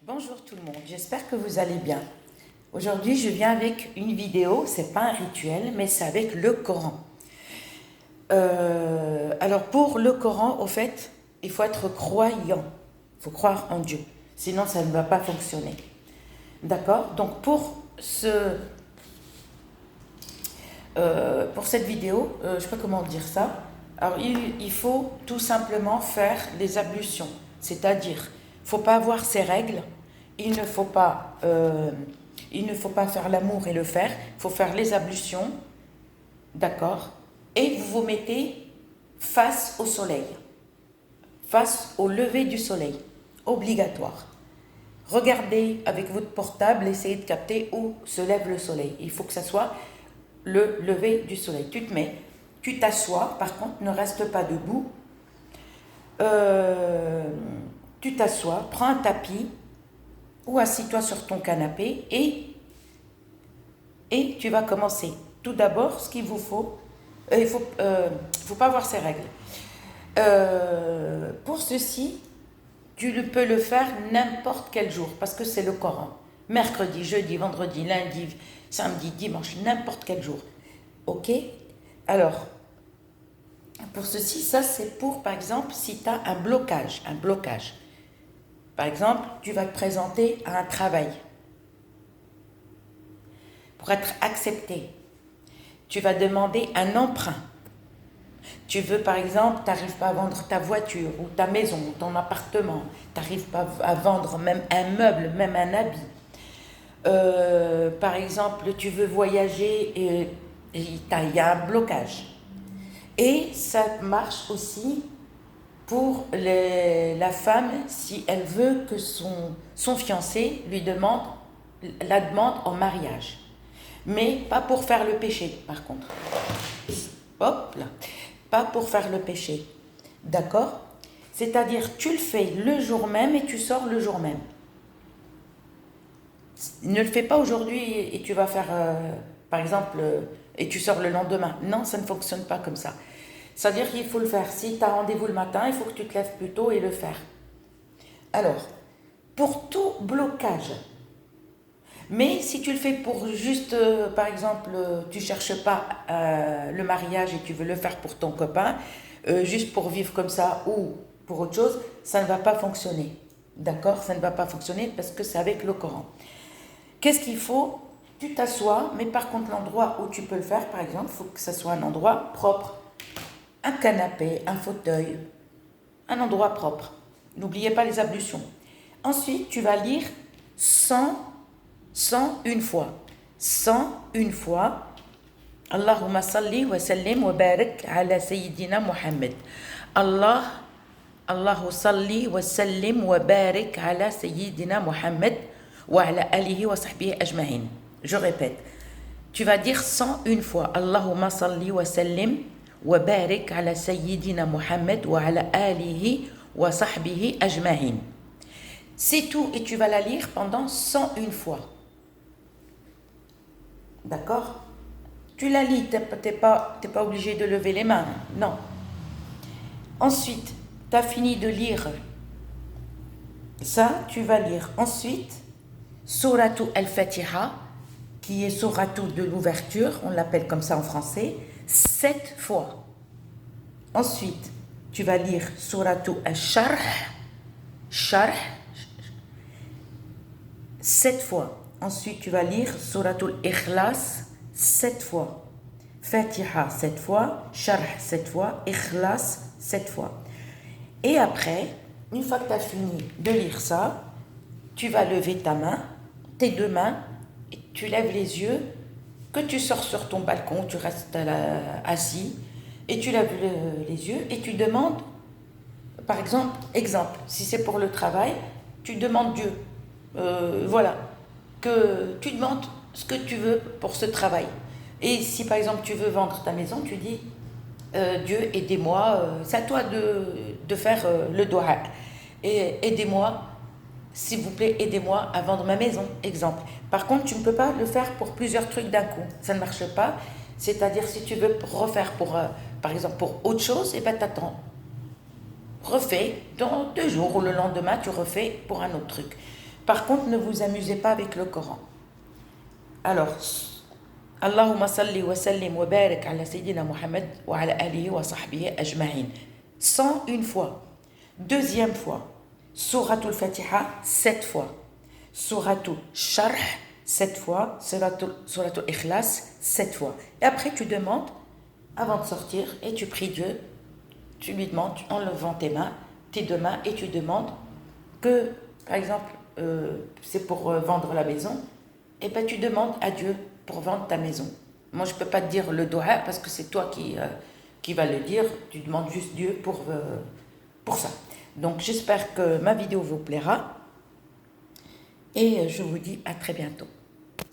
Bonjour tout le monde, j'espère que vous allez bien. Aujourd'hui, je viens avec une vidéo, c'est pas un rituel, mais c'est avec le Coran. Alors pour le Coran, au fait, il faut être croyant, il faut croire en Dieu, sinon ça ne va pas fonctionner. D'accord? Donc pour cette vidéo, je ne sais pas comment dire ça. Alors il faut tout simplement faire les ablutions, c'est-à-dire, il ne faut pas avoir ces règles, il ne faut pas, faire l'amour et le faire, il faut faire les ablutions, d'accord? Et vous vous mettez face au soleil, face au lever du soleil, obligatoire. Regardez avec votre portable, essayez de capter où se lève le soleil. Il faut que ça soit le lever du soleil. Tu t'assois, par contre, ne reste pas debout. Tu t'assois, prends un tapis ou assis-toi sur ton canapé et tu vas commencer. Tout d'abord, ce qu'il vous faut, il ne faut pas avoir ces règles. Pour ceci, tu peux le faire n'importe quel jour, parce que c'est le Coran. Mercredi, jeudi, vendredi, lundi, samedi, dimanche, n'importe quel jour. Ok? Alors, pour ceci, ça c'est pour, par exemple, si tu as un blocage. Par exemple, tu vas te présenter à un travail. Pour être accepté, tu vas demander un emprunt. Tu veux, par exemple, tu n'arrives pas à vendre ta voiture ou ta maison ou ton appartement. Tu n'arrives pas à vendre même un meuble, même un habit. Par exemple, tu veux voyager et il y a un blocage. Et ça marche aussi pour la femme si elle veut que son fiancé la demande en mariage. Mais pas pour faire le péché, par contre. Hop là. Pas pour faire le péché. D'accord? C'est-à-dire, tu le fais le jour même et tu sors le jour même. Ne le fais pas aujourd'hui et tu vas faire, par exemple, et tu sors le lendemain. Non, ça ne fonctionne pas comme ça. C'est-à-dire qu'il faut le faire. Si tu as rendez-vous le matin, il faut que tu te lèves plus tôt et le faire. Alors, pour tout blocage, mais si tu le fais pour juste, par exemple, tu ne cherches pas le mariage et tu veux le faire pour ton copain, juste pour vivre comme ça ou pour autre chose, ça ne va pas fonctionner. D'accord? Ça ne va pas fonctionner parce que c'est avec le Coran. Qu'est-ce qu'il faut? Tu t'assois, mais par contre l'endroit où tu peux le faire, par exemple, il faut que ce soit un endroit propre. Un canapé, un fauteuil, un endroit propre. N'oubliez pas les ablutions. Ensuite, tu vas lire 101 fois. 101 fois. Allahumma salli wa sallim wa barik ala sayyidina Muhammad. Allahu salli wa sallim wa barik ala sayyidina Muhammad wa ala alihi wa sahbihi ajma'in. Je répète. Tu vas dire 101 fois. Allahumma salli wa sallim wa barik ala sayyidina Muhammad wa ala alihi wa sahbihi ajma'in. C'est tout et tu vas la lire pendant 101 fois. D'accord? Tu la lis, t'es pas obligé de lever les mains, non. Ensuite, tu as fini de lire ça, tu vas lire ensuite Suratu al-Fatiha, qui est Suratu de l'ouverture, on l'appelle comme ça en français, 7 fois. Ensuite, tu vas lire Suratu al-Sharh, 7 fois. Ensuite, tu vas lire Suratu al-Ikhlas, 7 fois. Fatiha 7 fois, Sharh 7 fois, Ikhlas 7 fois. Et après, une fois que tu as fini de lire ça, tu vas lever tes deux mains, et tu lèves les yeux, que tu sors sur ton balcon, tu restes assis, et tu lèves les yeux et tu demandes, par exemple, si c'est pour le travail, tu demandes Dieu. Voilà, que tu demandes ce que tu veux pour ce travail. Et si par exemple tu veux vendre ta maison, tu dis Dieu aidez-moi, c'est à toi de faire le doha. Et aidez-moi, s'il vous plaît, aidez-moi à vendre ma maison, exemple. Par contre, tu ne peux pas le faire pour plusieurs trucs d'un coup, ça ne marche pas. C'est-à-dire si tu veux refaire par exemple pour autre chose, et ben t'attends. Refais dans 2 jours ou le lendemain, tu refais pour un autre truc. Par contre, ne vous amusez pas avec le Coran. Alors, Allahumma salli wa sallim wa barik ala Sayyidina Muhammad wa ala alihi wa sahbihi ajma'in. 101 fois. Deuxième fois, Suratul Fatiha 7 fois. Suratul Sharh 7 fois. Suratul Ikhlas 7 fois. Et après, tu demandes, avant de sortir, et tu pries Dieu, tu lui demandes, en levant tes deux mains, et tu demandes que, par exemple, c'est pour vendre la maison, et bien tu demandes à Dieu pour vendre ta maison. Moi, je ne peux pas te dire le doha parce que c'est toi qui va le dire. Tu demandes juste Dieu pour ça. Donc, j'espère que ma vidéo vous plaira et je vous dis à très bientôt.